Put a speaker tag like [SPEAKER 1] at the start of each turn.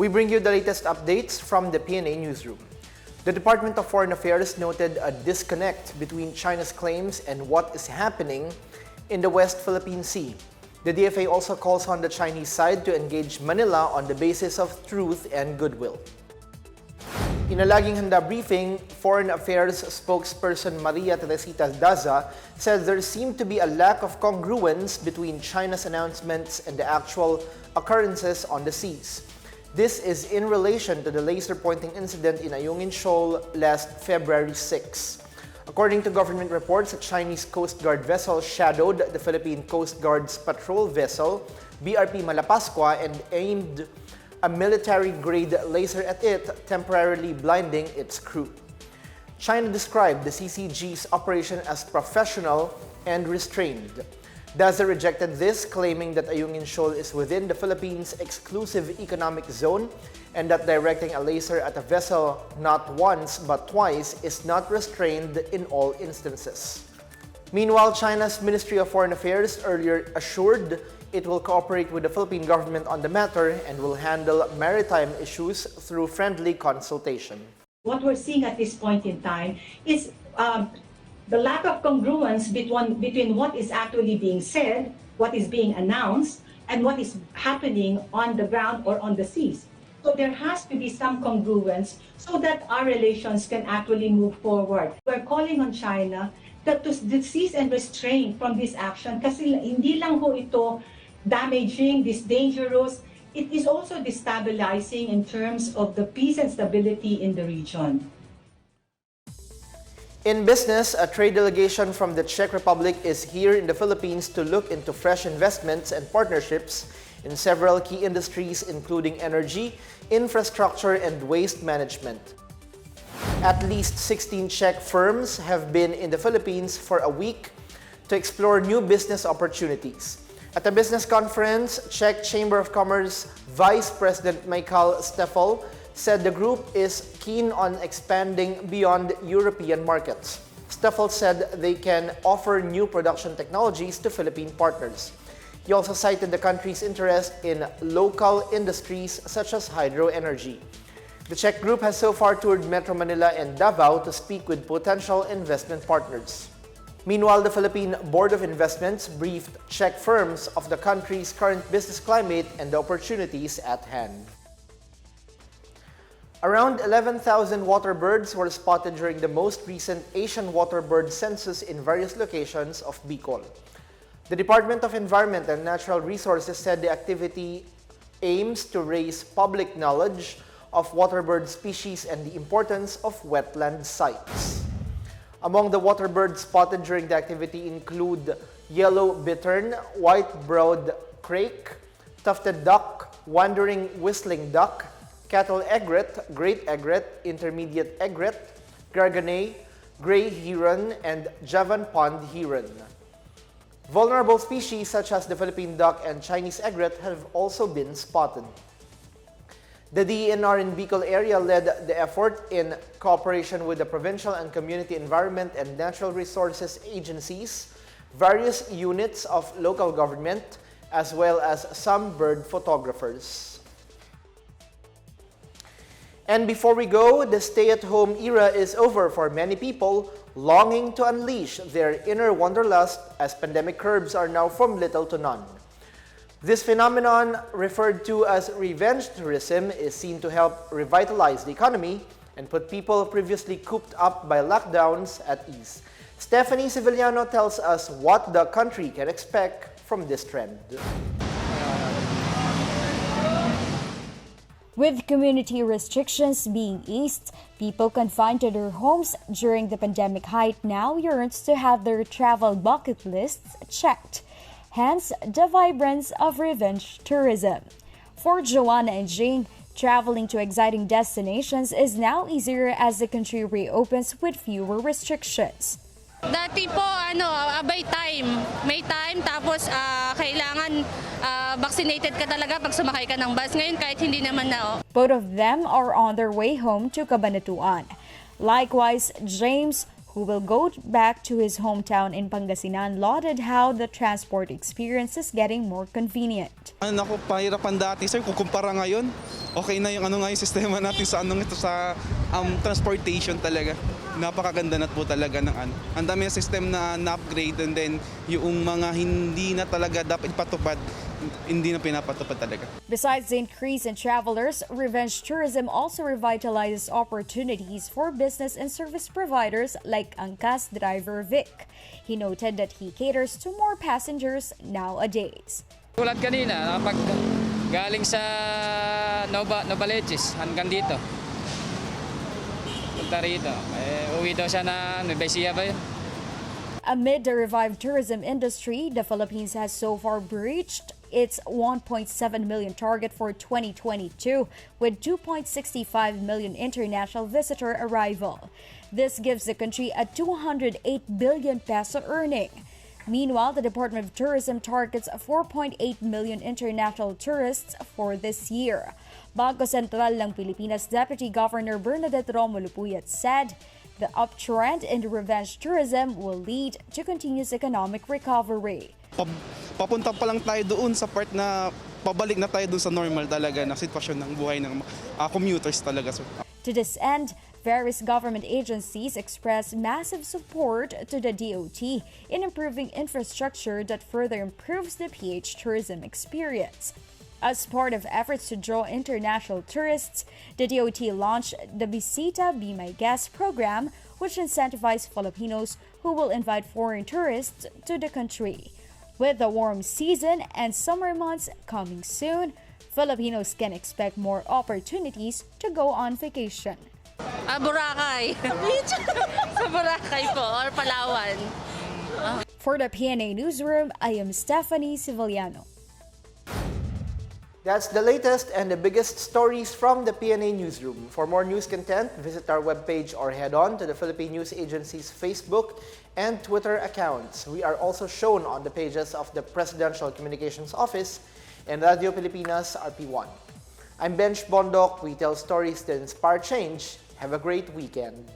[SPEAKER 1] We bring you the latest updates from the Pna Newsroom. The Department of Foreign Affairs noted a disconnect between China's claims and what is happening in the West Philippine Sea. The DFA also calls on the Chinese side to engage Manila on the basis of truth and goodwill. In a Laging Handa briefing, Foreign Affairs spokesperson Maria Teresita Daza said there seemed to be a lack of congruence between China's announcements and the actual occurrences on the seas. This is in relation to the laser-pointing incident in Ayungin Shoal last February 6. According to government reports, a Chinese Coast Guard vessel shadowed the Philippine Coast Guard's patrol vessel, BRP Malapascua, and aimed a military-grade laser at it, temporarily blinding its crew. China described the CCG's operation as professional and restrained. Daza rejected this, claiming that Ayungin Shoal is within the Philippines' exclusive economic zone and that directing a laser at a vessel not once but twice is not restrained in all instances. Meanwhile, China's Ministry of Foreign Affairs earlier assured it will cooperate with the Philippine government on the matter and will handle maritime issues through friendly consultation.
[SPEAKER 2] What we're seeing at this point in time is the lack of congruence between what is actually being said, what is being announced, and what is happening on the ground or on the seas. So there has to be some congruence so that our relations can actually move forward. We're calling on China to cease and restrain from this action kasi hindi lang ho ito damaging, this dangerous, it is also destabilizing in terms of the peace and stability in the region.
[SPEAKER 1] In business, a trade delegation from the Czech Republic is here in the Philippines to look into fresh investments and partnerships in several key industries including energy, infrastructure, and waste management. At least 16 Czech firms have been in the Philippines for a week to explore new business opportunities. At a business conference, Czech Chamber of Commerce Vice President Michal Steffel said the group is keen on expanding beyond European markets. Steffel said they can offer new production technologies to Philippine partners. He also cited the country's interest in local industries such as hydro energy. The Czech group has so far toured Metro Manila and Davao to speak with potential investment partners. Meanwhile, the Philippine Board of Investments briefed Czech firms of the country's current business climate and the opportunities at hand. Around 11,000 waterbirds were spotted during the most recent Asian waterbird census in various locations of Bicol. The Department of Environment and Natural Resources said the activity aims to raise public knowledge of waterbird species and the importance of wetland sites. Among the waterbirds spotted during the activity include yellow bittern, white-browed crake, tufted duck, wandering whistling duck, cattle egret, great egret, intermediate egret, garganey, gray heron, and Javan pond heron. Vulnerable species such as the Philippine duck and Chinese egret have also been spotted. The DENR in Bicol area led the effort in cooperation with the provincial and community environment and natural resources agencies, various units of local government, as well as some bird photographers. And before we go, the stay-at-home era is over for many people longing to unleash their inner wanderlust as pandemic curbs are now from little to none. This phenomenon, referred to as revenge tourism, is seen to help revitalize the economy and put people previously cooped up by lockdowns at ease. Stephanie Sevillano tells us what the country can expect from this trend.
[SPEAKER 3] With community restrictions being eased, people confined to their homes during the pandemic height now yearns to have their travel bucket lists checked. Hence, the vibrance of revenge tourism. For Joanna and Jane, traveling to exciting destinations is now easier as the country reopens with fewer restrictions.
[SPEAKER 4] Dati po, abay time. May time, tapos kailangan vaccinated ka talaga pag sumakay ka ng bus. Ngayon, kahit hindi naman na.
[SPEAKER 3] Both of them are on their way home to Cabanatuan. Likewise, James, who will go back to his hometown in Pangasinan, lauded how the transport experience is getting more convenient.
[SPEAKER 5] Naku, pahirapan dati sir, kukumpara ngayon, okay na yung yung sistema natin sa sa transportation talaga. Napakaganda na po talaga ng Ang dami ng system na na-upgrade, and then yung mga hindi na talaga dapat ipatupad, hindi na pinapatupad talaga.
[SPEAKER 3] Besides the increase in travelers, revenge tourism also revitalizes opportunities for business and service providers like Angkas driver Vic. He noted that he caters to more passengers nowadays.
[SPEAKER 6] Tulad kanina, pag galing sa Novaleches hanggang dito, punta rito, uwi daw siya na Nueva Ecija ba yun?
[SPEAKER 3] Amid the revived tourism industry, the Philippines has so far breached its 1.7 million target for 2022 with 2.65 million international visitor arrival. This gives the country a 208 billion peso earning. Meanwhile, the Department of Tourism targets 4.8 million international tourists for this year. Bangko Sentral ng Pilipinas Deputy Governor Bernadette Romulo Puyat said the uptrend in revenge tourism will lead to continuous economic recovery.
[SPEAKER 5] Papunta pa lang tayo doon sa part na pabalik na tayo doon sa normal talaga na sitwasyon ng buhay ng commuters talaga.
[SPEAKER 3] To this end, various government agencies expressed massive support to the DOT in improving infrastructure that further improves the PH tourism experience. As part of efforts to draw international tourists, the DOT launched the Bisita Be My Guest program, which incentivizes Filipinos who will invite foreign tourists to the country. With the warm season and summer months coming soon, Filipinos can expect more opportunities to go on vacation.
[SPEAKER 4] Boracay. Sa Boracay po, or Palawan.
[SPEAKER 3] For the Pna Newsroom, I am Stephanie Civiliano.
[SPEAKER 1] That's the latest and the biggest stories from the Pna Newsroom. For more news content, visit our webpage or head on to the Philippine News Agency's Facebook and Twitter accounts. We are also shown on the pages of the Presidential Communications Office and Radio Pilipinas RP1. I'm Bench Bondok. We tell stories that inspire change. Have a great weekend.